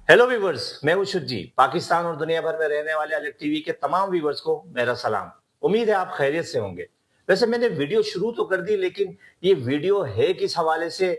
Hello viewers, मैं हूं शुभ जी। पाकिस्तान और दुनिया भर में रहने वाले अलग टीवी के तमाम व्यूवर्स को मेरा सलाम। उम्मीद है आप खैरियत से होंगे। वैसे मैंने वीडियो शुरू तो कर दी, लेकिन ये वीडियो है किस हवाले से?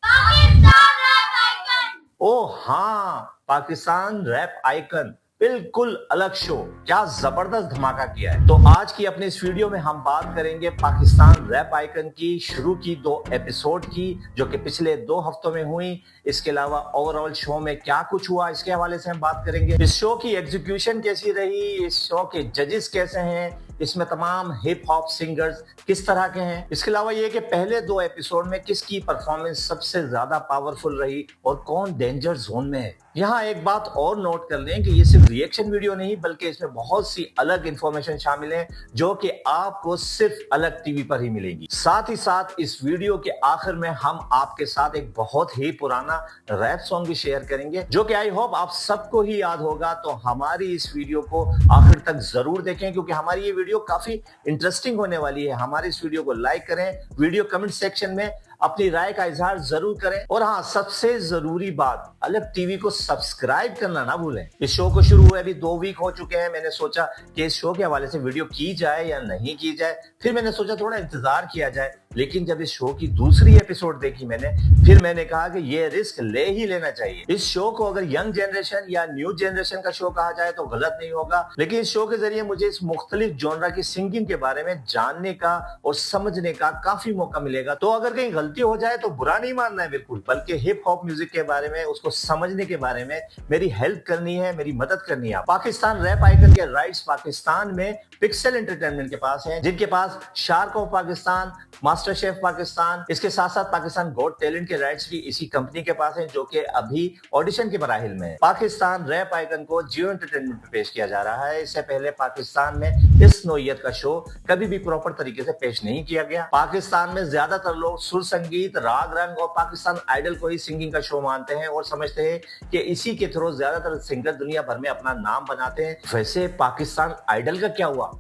Pakistan Rap icon. ओह हाँ, पाकिस्तान रैप आइकन, बिल्कुल अलग शो। क्या जबरदस्त धमाका किया है। तो आज की अपने इस वीडियो में हम बात करेंगे पाकिस्तान रैप आइकन की शुरू की 2 एपिसोड की, जो कि पिछले 2 हफ्तों में हुई। इसके अलावा ओवरऑल शो में क्या कुछ हुआ, इसके हवाले से हम बात करेंगे। इस शो की एग्जीक्यूशन कैसी रही, इस शो के जजेस कैसे हैं, इसमें तमाम हिप हॉप सिंगर्स किस तरह के हैं। इसके अलावा ये कि पहले 2 एपिसोड में किसकी परफॉर्मेंस सबसे ज्यादा पावरफुल रही और कौन डेंजर जोन में है। यहाँ एक बात और नोट कर लें कि ये सिर्फ रिएक्शन वीडियो नहीं, बल्कि इसमें बहुत सी अलग इंफॉर्मेशन शामिल है, जो कि आपको सिर्फ अलग टीवी पर ही मिलेगी। साथ ही साथ इस वीडियो के आखिर में हम आपके साथ एक बहुत ही पुराना रैप सॉन्ग भी शेयर करेंगे, जो कि आई होप आप सबको ही याद होगा। तो हमारी इस वीडियो को आखिर तक जरूर देखें, क्योंकि हमारी ये वीडियो काफी इंटरेस्टिंग होने वाली है। हमारी इस वीडियो को लाइक करें, वीडियो कमेंट सेक्शन में अपनी राय का इजहार जरूर करें, और हाँ, सबसे जरूरी बात, अलग टीवी को सब्सक्राइब करना ना भूलें। इस शो को शुरू हुए अभी 2 वीक हो चुके हैं। मैंने सोचा कि इस शो के हवाले से वीडियो की जाए या नहीं की जाए, फिर मैंने सोचा थोड़ा इंतजार किया जाए। लेकिन जब इस शो की दूसरी एपिसोड देखी मैंने, फिर मैंने कहा कि ये रिस्क ले ही लेना चाहिए। इस शो को अगर यंग जनरेशन या न्यू जनरेशन का शो कहा जाए तो गलत नहीं होगा, लेकिन इस शो के जरिए मुझे इस मुख्तलिफ जॉनरा की सिंगिंग के बारे में जानने का और समझने का काफी मौका मिलेगा। तो अगर कहीं गलती हो जाए तो बुरा नहीं मानना है बिल्कुल, बल्कि हिप हॉप म्यूजिक के बारे में, उसको समझने के बारे में मेरी हेल्प करनी है, मेरी मदद करनी है। पाकिस्तान रैप आइकन के राइट्स पाकिस्तान में पिक्सल एंटरटेनमेंट के पास है, जिनके पास Shark of Pakistan, MasterChef Pakistan, इसके साथ साथ पाकिस्तान गॉट टैलेंट के राइट्स भी इसी कंपनी के पास हैं, जो कि अभी ऑडिशन के मराहिल में है। पाकिस्तान रैप आइकन को जियो एंटरटेनमेंट पे पेश किया जा रहा है। इससे पहले पाकिस्तान में इस नौइयत का शो कभी भी प्रॉपर तरीके से पेश नहीं किया गया। पाकिस्तान में ज्यादातर लोग सुर संगीत, राग रंग और पाकिस्तान आइडल को ही सिंगिंग का शो मानते हैं और समझते हैं कि इसी के थ्रू ज्यादातर सिंगर दुनिया भर में अपना नाम बनाते हैं। वैसे पाकिस्तान आइडल का क्या हुआ?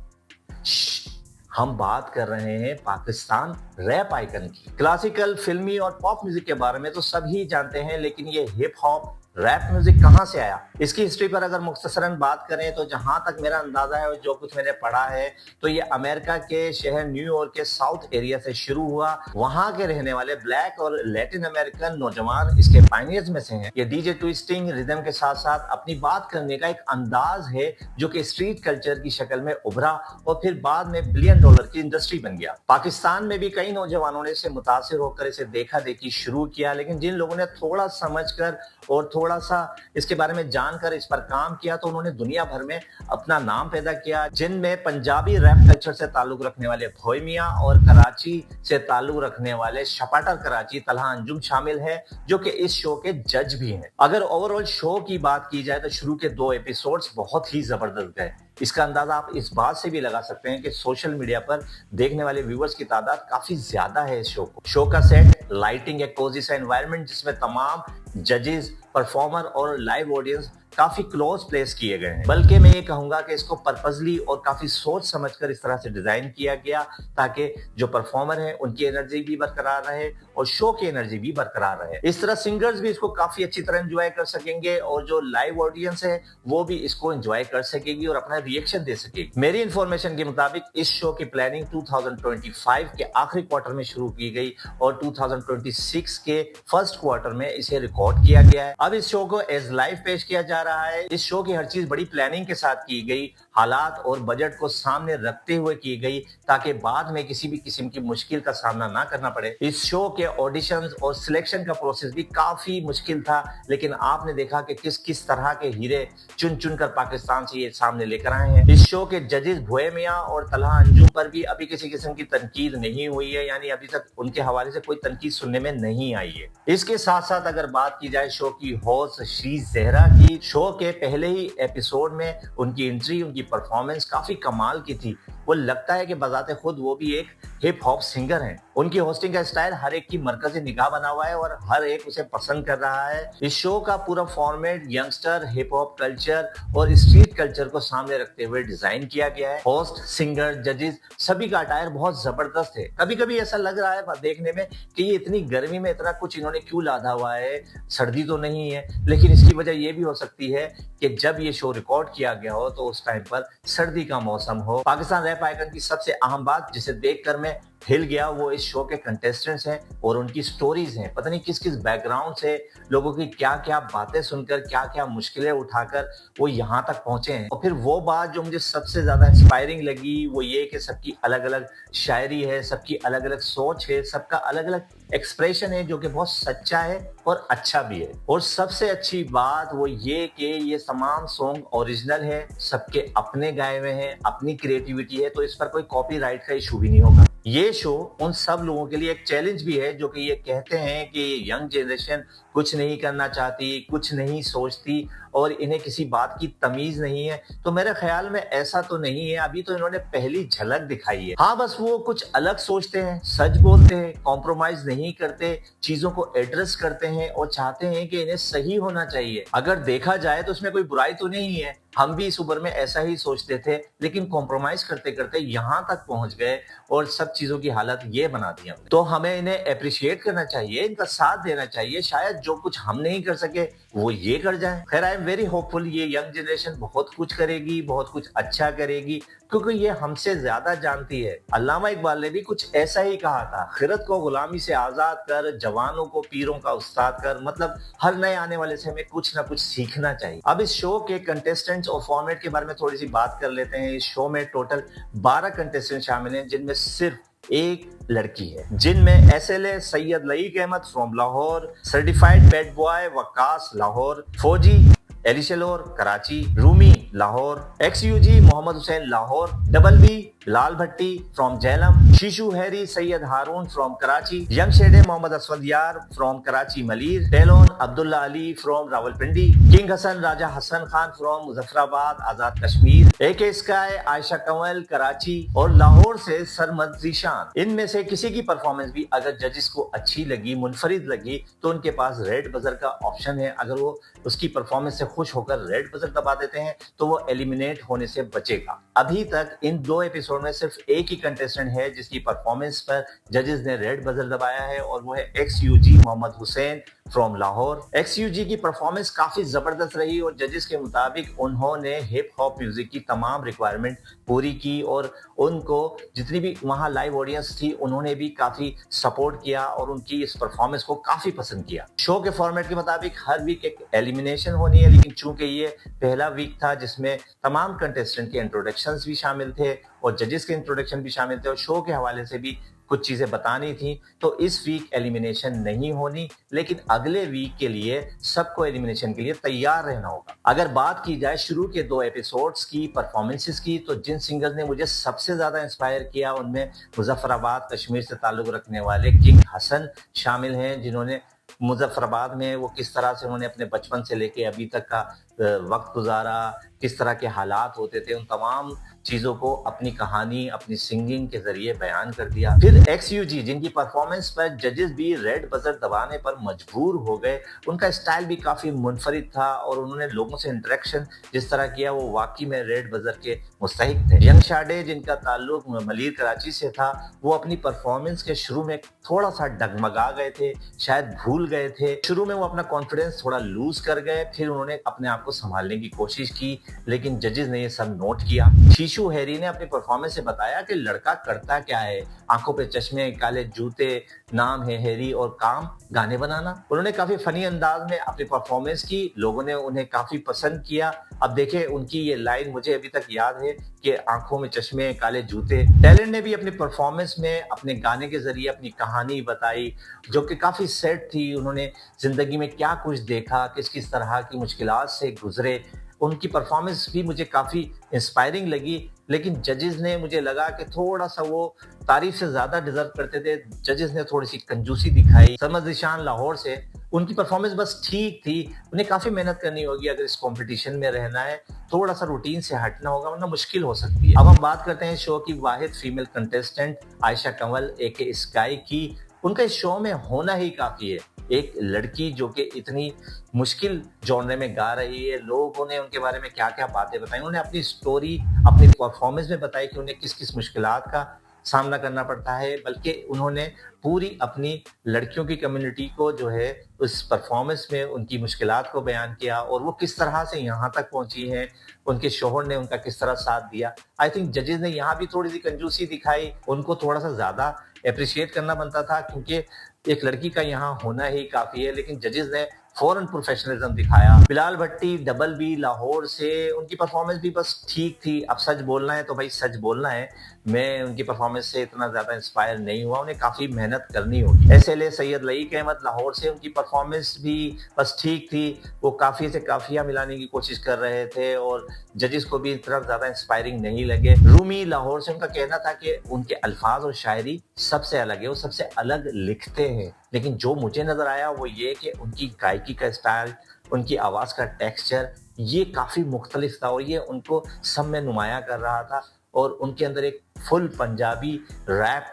हम बात कर रहे हैं पाकिस्तान रैप आइकन की। क्लासिकल, फिल्मी और पॉप म्यूजिक के बारे में तो सभी जानते हैं, लेकिन ये हिप हॉप रैप म्यूजिक कहां से आया, इसकी हिस्ट्री पर अगर मुख्तसरन बात करें तो जहां तक मेरा अंदाजा है और जो कुछ मैंने पढ़ा है, तो ये अमेरिका के शहर न्यूयॉर्क के साउथ एरिया से शुरू हुआ। वहां के रहने वाले ब्लैक और लैटिन अमेरिकन नौजवान इसके पायनियर्स में से हैं। ये डीजे ट्विस्टिंग रिदम के साथ साथ अपनी बात करने का एक अंदाज है, जो कि स्ट्रीट कल्चर की शक्ल में उभरा और फिर बाद में बिलियन डॉलर की इंडस्ट्री बन गया। पाकिस्तान में भी कई नौजवानों ने इससे मुतासिर होकर इसे देखा देखी शुरू किया, लेकिन जिन लोगों ने थोड़ा समझकर और थोड़ा सा इसके बारे में जानकर इस पर काम किया, तो उन्होंने दुनिया भर में अपना नाम पैदा किया, जिनमें पंजाबी रैप कल्चर से ताल्लुक रखने वाले भोई मियां और कराची से ताल्लुक रखने वाले शपाटर कराची तलहा अंजुम शामिल है, जो कि इस शो के जज भी हैं। अगर ओवरऑल शो की बात की जाए तो शुरू के 2 एपिसोड्स बहुत ही जबरदस्त गए। इसका अंदाजा आप इस बात से भी लगा सकते हैं कि सोशल मीडिया पर देखने वाले व्यूवर्स की तादाद काफी ज्यादा है इस शो को। शो का सेट, लाइटिंग, एक कोजी सा एनवायरनमेंट जिसमें तमाम जजेस, परफॉर्मर और लाइव ऑडियंस काफी क्लोज प्लेस किए गए हैं। बल्कि मैं ये कहूंगा कि इसको पर्पसली और काफी सोच समझकर इस तरह से डिजाइन किया गया, ताकि जो परफॉर्मर है उनकी एनर्जी भी बरकरार रहे और शो की एनर्जी भी बरकरार रहे। इस तरह सिंगर्स भी इसको काफी अच्छी तरह एंजॉय कर सकेंगे और जो लाइव ऑडियंस है वो भी इसको एंजॉय कर सकेगी और अपना रिएक्शन दे सकेगी। मेरी इंफॉर्मेशन के मुताबिक इस शो की प्लानिंग 2025 के आखिरी क्वार्टर में शुरू की गई और 2026 के फर्स्ट क्वार्टर में इसे रिकॉर्ड किया गया है। अब इस शो को एज लाइव पेश किया जा रहा है। इस शो की हर चीज बड़ी प्लानिंग के साथ की गई, हालात और बजट को सामने रखते हुए की गई, ताकि बाद में किसी भी किस्म की मुश्किल का सामना ना करना पड़े। इस शो के ऑडिशंस और सिलेक्शन का प्रोसेस भी काफी मुश्किल था, लेकिन आपने देखा कि किस किस तरह के हीरे चुन चुन कर पाकिस्तान से ये सामने लेकर आए हैं। इस शो के जजेस भोए मियां और तलहा अंजुम पर भी अभी किसी किस्म की तनकीद नहीं हुई है, यानी अभी तक उनके हवाले से कोई तनकीद सुनने में नहीं आई है। इसके साथ साथ अगर बात की जाए शो की होस्ट श्री जहरा की, शो के पहले ही एपिसोड में उनकी एंट्री, उनकी परफॉर्मेंस काफी कमाल की थी। वो लगता है कि बजाते खुद वो भी एक हिप हॉप सिंगर हैं। उनकी होस्टिंग का स्टाइल हर एक की मरकजी निगाह बना हुआ है और हर एक उसे पसंद कर रहा है। इस शो का पूरा format youngster, hip hop culture और स्ट्रीट कल्चर को सामने रखते हुए डिजाइन किया गया है। होस्ट, सिंगर, जजेस सभी का अटायर बहुत जबरदस्त है। कभी कभी ऐसा लग रहा है देखने में कि ये इतनी गर्मी में इतना कुछ इन्होंने क्यों लादा हुआ है, सर्दी तो नहीं है। लेकिन इसकी वजह ये भी हो सकती है कि जब ये शो रिकॉर्ड किया गया हो तो उस टाइम पर सर्दी का मौसम हो। पाकिस्तान रैप आइकन की सबसे अहम बात जिसे देखकर मैं हिल गया वो इस शो के कंटेस्टेंट्स हैं और उनकी स्टोरीज हैं। पता नहीं किस किस बैकग्राउंड से, लोगों की क्या क्या बातें सुनकर, क्या क्या मुश्किलें उठाकर वो यहाँ तक पहुंचे हैं। और फिर वो बात जो मुझे सबसे ज्यादा इंस्पायरिंग लगी वो ये कि सबकी अलग अलग शायरी है, सबकी अलग अलग सोच है, सबका अलग अलग एक्सप्रेशन है जो कि बहुत सच्चा है और अच्छा भी है। और सबसे अच्छी बात वो ये कि ये तमाम सॉन्ग ओरिजिनल है, सबके अपने गाए हुए हैं, अपनी क्रिएटिविटी है, तो इस पर कोई कॉपीराइट का इशू भी नहीं होगा। ये शो उन सब लोगों के लिए एक चैलेंज भी है जो कि ये कहते हैं कि ये यंग जनरेशन कुछ नहीं करना चाहती, कुछ नहीं सोचती और इन्हें किसी बात की तमीज नहीं है। तो मेरे ख्याल में ऐसा तो नहीं है, अभी तो इन्होंने पहली झलक दिखाई है। हाँ, बस वो कुछ अलग सोचते हैं, सच बोलते हैं, कॉम्प्रोमाइज नहीं करते, चीजों को एड्रेस करते हैं और चाहते हैं कि इन्हें सही होना चाहिए। अगर देखा जाए तो इसमें कोई बुराई तो नहीं है, हम भी इस उम्र में ऐसा ही सोचते थे, लेकिन कॉम्प्रोमाइज करते करते यहाँ तक पहुंच गए और सब चीजों की हालत ये बना दी हमने। तो हमें इन्हें अप्रिशिएट करना चाहिए, इनका साथ देना चाहिए। शायद जो कुछ हम नहीं कर सके वो ये कर जाए। खैर, आई एम वेरी होपफुल ये यंग जनरेशन बहुत कुछ करेगी, बहुत कुछ अच्छा करेगी, क्योंकि ये हमसे ज्यादा जानती है। अल्लामा इकबाल ने भी कुछ ऐसा ही कहा था, खिरत को गुलामी से आजाद कर, जवानों को पीरों का उस्ताद कर। मतलब हर नए आने वाले से हमें कुछ ना कुछ सीखना चाहिए। अब इस शो के कंटेस्टेंट्स और फॉर्मेट के बारे में थोड़ी सी बात कर लेते हैं। इस शो में टोटल 12 कंटेस्टेंट शामिल हैं, जिनमें सिर्फ एक लड़की है, जिनमें SLA Syed Laiq Ahmed from Lahore, certified bad boy Waqas Lahore, Fauji एलिशलोर Karachi, Rumi Lahore, XUG Mohammad Hussain Lahore, double B Bilal Bhatti from Jhelum, शीशु Harry Syed Haroon from Karachi, young शेडे मोहम्मद असवद यार from Karachi Malir, Talon Abdullah Ali from Rawalpindi, king Hassan Raja Hassan Khan from Muzaffarabad Azad Kashmir, AK sky Ayesha Kanwal Karachi और लाहौर से सरमद जीशान। इनमें से किसी की परफॉर्मेंस भी अगर जजेस को अच्छी लगी, मुनफरिद लगी, तो उनके पास रेड बजर का ऑप्शन है। अगर वो उसकी परफॉर्मेंस से खुश होकर रेड बजर दबा देते हैं तो वो एलिमिनेट होने से बचेगा। अभी तक इन 2 एपिसोड में सिर्फ एक ही कंटेस्टेंट है जिसकी परफॉर्मेंस पर जजेस ने रेड बजर दबाया है और वो है XUG Mohammad Hussain from Lahore. XUG की परफॉर्मेंस काफी जबरदस्त रही और जजेस के मुताबिक उन्होंने हिप हॉप म्यूजिक की तमाम रिक्वायरमेंट पूरी की और उनको जितनी भी वहां लाइव ऑडियंस थी उन्होंने भी काफी सपोर्ट किया और उनकी इस परफॉर्मेंस को काफी पसंद किया। शो के फॉर्मेट के मुताबिक हर वीक एक एलिमिनेशन होनी है, लेकिन चूंकि ये पहला वीक था जिसमें तमाम कंटेस्टेंट के इंट्रोडक्शंस भी शामिल थे और जजेस के इंट्रोडक्शन भी शामिल थे और शो के हवाले से भी कुछ चीजें बतानी थी, तो इस वीक एलिमिनेशन नहीं होनी, लेकिन अगले वीक के लिए सबको एलिमिनेशन के लिए तैयार रहना होगा। अगर बात की जाए शुरू के 2 एपिसोड्स की परफॉर्मेंसेस की, तो जिन सिंगर्स ने मुझे सबसे ज्यादा इंस्पायर किया उनमें मुजफ्फराबाद कश्मीर से ताल्लुक रखने वाले किंग हसन शामिल हैं, जिन्होंने मुजफ्फराबाद में वो किस तरह से उन्होंने अपने बचपन से लेके अभी तक का वक्त गुजारा, किस तरह के हालात होते थे, उन तमाम चीजों को अपनी कहानी, अपनी सिंगिंग के जरिए बयान कर दिया। फिर XUG जिनकी परफॉर्मेंस पर जजेस भी रेड बजर दबाने पर मजबूर हो गए। उनका स्टाइल भी काफी मुनफरिद था और उन्होंने लोगों से इंटरेक्शन जिस तरह किया वो वाकई में रेड बजर के मुस्तहिक थे। यंग शाडे जिनका ताल्लुक मलीर कराची से था, वो अपनी परफॉर्मेंस के शुरू में थोड़ा सा डगमगा गए थे, शायद भूल गए थे। शुरू में वो अपना कॉन्फिडेंस थोड़ा लूज कर गए, फिर उन्होंने अपने आप को संभालने की कोशिश की, लेकिन जजेस ने ये सब नोट किया। शीशु हैरी ने अपनी परफॉर्मेंस से बताया कि लड़का करता क्या है, आंखों पे चश्मे, काले जूते, नाम है हैरी और काम गाने बनाना। उन्होंने काफी फनी अंदाज में अपनी परफॉर्मेंस की, लोगों ने उन्हें काफी पसंद किया। अब देखें उनकी ये लाइन मुझे अभी तक याद है कि आंखों में चश्मे, काले जूते। टैलेंट ने भी अपनी परफॉर्मेंस में अपने गाने के जरिए अपनी कहानी बताई जो कि काफी सैड थी। उन्होंने जिंदगी में क्या कुछ देखा, किस किस तरह की मुश्किलात से गुजरे, उनकी परफॉर्मेंस भी मुझे काफ़ी इंस्पायरिंग लगी, लेकिन जजेस ने मुझे लगा कि थोड़ा-सा वो तारीफ से ज़्यादा डिज़र्व करते थे। जजेस ने थोड़ी-सी कंजूसी दिखाई। समद ज़ीशान लाहौर से उनकी परफॉर्मेंस बस ठीक थी। उन्हें काफ़ी मेहनत करनी होगी अगर इस कॉम्पिटिशन में रहना है, थोड़ा-सा रूटीन से हटना होगा वरना मुश्किल हो सकती है। अब हम बात करते हैं शो की वाहिद फीमेल कंटेस्टेंट आयशा कंवल एके स्काई की। उनका इस शो में होना ही काफ़ी है। एक लड़की जो कि इतनी मुश्किल जॉनरे में गा रही है, लोगों ने उनके बारे में क्या-क्या बातें बताई। उन्होंने अपनी स्टोरी, अपनी परफॉर्मेंस में बताई कि उन्हें किस-किस मुश्किलात का सामना करना पड़ता है, बल्कि उन्होंने पूरी अपनी लड़कियों की कम्युनिटी को जो है उस परफॉर्मेंस में उनकी मुश्किलात को बयान किया और वो किस तरह से यहाँ तक पहुँची हैं, उनके शौहर ने उनका किस तरह साथ दिया। आई थिंक जजेस ने यहाँ भी थोड़ी-सी कंजूसी दिखाई, उनको थोड़ा-सा ज़्यादा एप्रिशिएट करना बनता था क्योंकि एक लड़की का यहाँ होना ही काफ़ी है, लेकिन जजेस ने फौरन प्रोफेशनलिज्म दिखाया। बिलाल भट्टी डबल बी लाहौर से, उनकी परफॉर्मेंस भी बस ठीक थी। अब सच बोलना है तो भाई सच बोलना है, मैं उनकी परफॉर्मेंस से इतना ज़्यादा इंस्पायर नहीं हुआ, उन्हें काफ़ी मेहनत करनी होगी। एसएलए सैयद लईक अहमद लाहौर से, उनकी परफॉर्मेंस भी बस ठीक थी। वो काफ़िए से काफ़िया मिलाने की कोशिश कर रहे थे और जजेस को भी इतना ज़्यादा इंस्पायरिंग नहीं लगे। रूमी लाहौर से, उनका कहना था कि उनके अल्फाज और शायरी सबसे अलग है, वो सबसे अलग लिखते हैं। लेकिन जो मुझे नज़र आया वो ये कि उनकी गायकी का स्टाइल, उनकी आवाज़ का टेक्सचर ये काफ़ी मुख्तलिफ था और ये उनको सब में नुमाया कर रहा था और उनके अंदर एक फुल पंजाबी रैप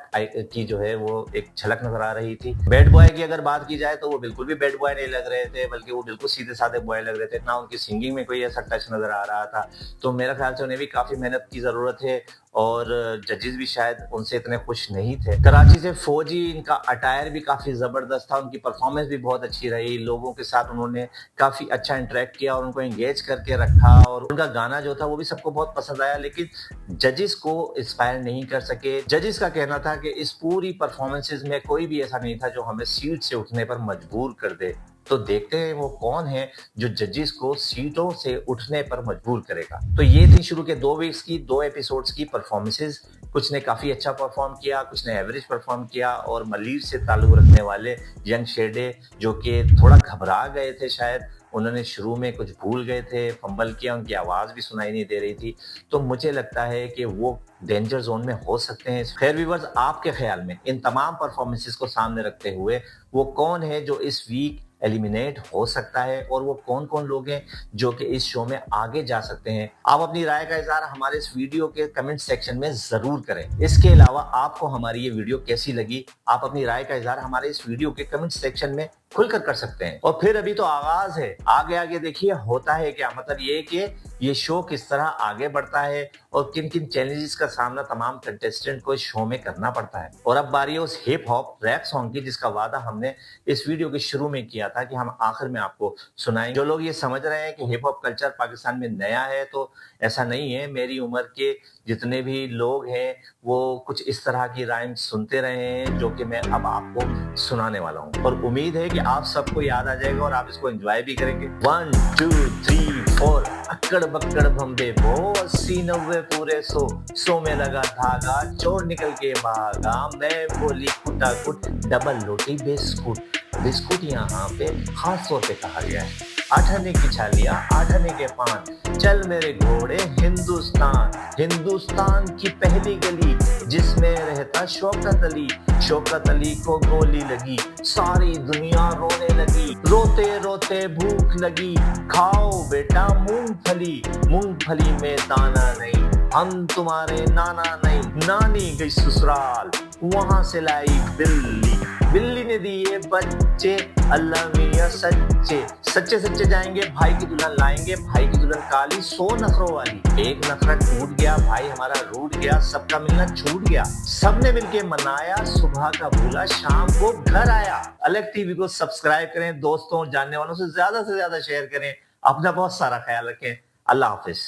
की जो है वो एक झलक नजर आ रही थी। बैड बॉय की अगर बात की जाए तो वो बिल्कुल भी बैड बॉय नहीं लग रहे थे, बल्कि वो बिल्कुल सीधे साधे बॉय लग रहे थे। ना उनकी सिंगिंग में कोई ऐसा टच नजर आ रहा था, तो मेरा ख्याल से उन्हें भी काफ़ी मेहनत की ज़रूरत है और जजेस भी शायद उनसे इतने खुश नहीं थे। कराची से फौजी, इनका अटायर भी काफ़ी ज़बरदस्त था, उनकी परफॉर्मेंस भी बहुत अच्छी रही। लोगों के साथ उन्होंने काफ़ी अच्छा इंटरेक्ट किया और उनको एंगेज करके रखा और उनका गाना जो था वो भी सबको बहुत पसंद आया, लेकिन जजेस को इंस्पायर नहीं कर सके। जजेस का कहना था कि इस पूरी परफॉर्मेंसेस में कोई भी ऐसा नहीं था जो हमें सीट से उठने पर मजबूर कर दे। तो देखते हैं वो कौन है जो जजेस को सीटों से उठने पर मजबूर करेगा। तो ये थी शुरू के 2 वीक्स की 2 एपिसोड्स की परफॉर्मेंसेस। कुछ ने काफ़ी अच्छा परफॉर्म किया, कुछ ने एवरेज परफॉर्म किया और मलीर से ताल्लुक रखने वाले यंग शेडे जो कि थोड़ा घबरा गए थे, शायद उन्होंने शुरू में कुछ भूल गए थे, फंबल किया, उनकी आवाज़ भी सुनाई नहीं दे रही थी। तो मुझे लगता है कि वो डेंजर जोन में हो सकते हैं। खैर व्यूअर्स, आपके ख्याल में इन तमाम परफॉर्मेंसेस को सामने रखते हुए वो कौन है जो इस वीक एलिमिनेट हो सकता है और वो कौन कौन लोग हैं जो कि इस शो में आगे जा सकते हैं? आप अपनी राय का इज़हार हमारे इस वीडियो के कमेंट सेक्शन में ज़रूर करें। इसके अलावा आपको हमारी ये वीडियो कैसी लगी, आप अपनी राय का इज़हार हमारे इस वीडियो के कमेंट सेक्शन में खुलकर कर सकते हैं। और फिर अभी तो आगाज है, आगे आगे देखिए होता है क्या। मतलब ये कि ये शो किस तरह आगे बढ़ता है और किन किन चैलेंजेस का सामना तमाम कंटेस्टेंट को इस शो में करना पड़ता है। और अब बारी है उस हिप हॉप रैप सॉन्ग की जिसका वादा हमने इस वीडियो के शुरू में किया था कि हम आखिर में आपको सुनाएंगे। जो लोग ये समझ रहे हैं कि हिप हॉप कल्चर पाकिस्तान में नया है, तो ऐसा नहीं है। मेरी उम्र के जितने भी लोग हैं वो कुछ इस तरह की राइम सुनते रहे हैं जो कि मैं अब आपको सुनाने वाला हूँ और उम्मीद है कि आप सबको याद आ जाएगा और आप इसको एंजॉय भी करेंगे। 1 2 3 4 अक्कड़ बक्कड़ भंबे वो 80 90 पूरे 100 में लगा धागा चोर निकल के भागा। मैं बोली कुटा कुट डबल रोटी बिस्कुट। बिस्कुट यहाँ पे खास तौर पे कहा गया है। 8 आने की छालियां 8 आने के पान, चल मेरे घोड़े हिंदुस्तान। हिंदुस्तान की पहली गली जिसमें रहता शौकत अली। शौकत अली को गोली लगी, सारी दुनिया रोने लगी। रोते रोते भूख लगी, खाओ बेटा मूंगफली। मूंगफली में दाना नहीं, हम तुम्हारे नाना नहीं। नानी गई ससुराल, वहां से लाई बिल्ली। बिल्ली ने दिए बच्चे, अल्लाह मियां सच्चे। सच्चे सच्चे जाएंगे, भाई की दुल्हन लाएंगे। भाई की दुल्हन काली 100 नखरों वाली। एक नखरा टूट गया, भाई हमारा रूठ गया। सबका मिलना छूट गया, सबने मिलके मनाया। सुबह का भूला शाम को घर आया। अलग टीवी को सब्सक्राइब करें, दोस्तों जानने वालों से ज्यादा शेयर करें। अपना बहुत सारा ख्याल रखें। अल्लाह हाफिज।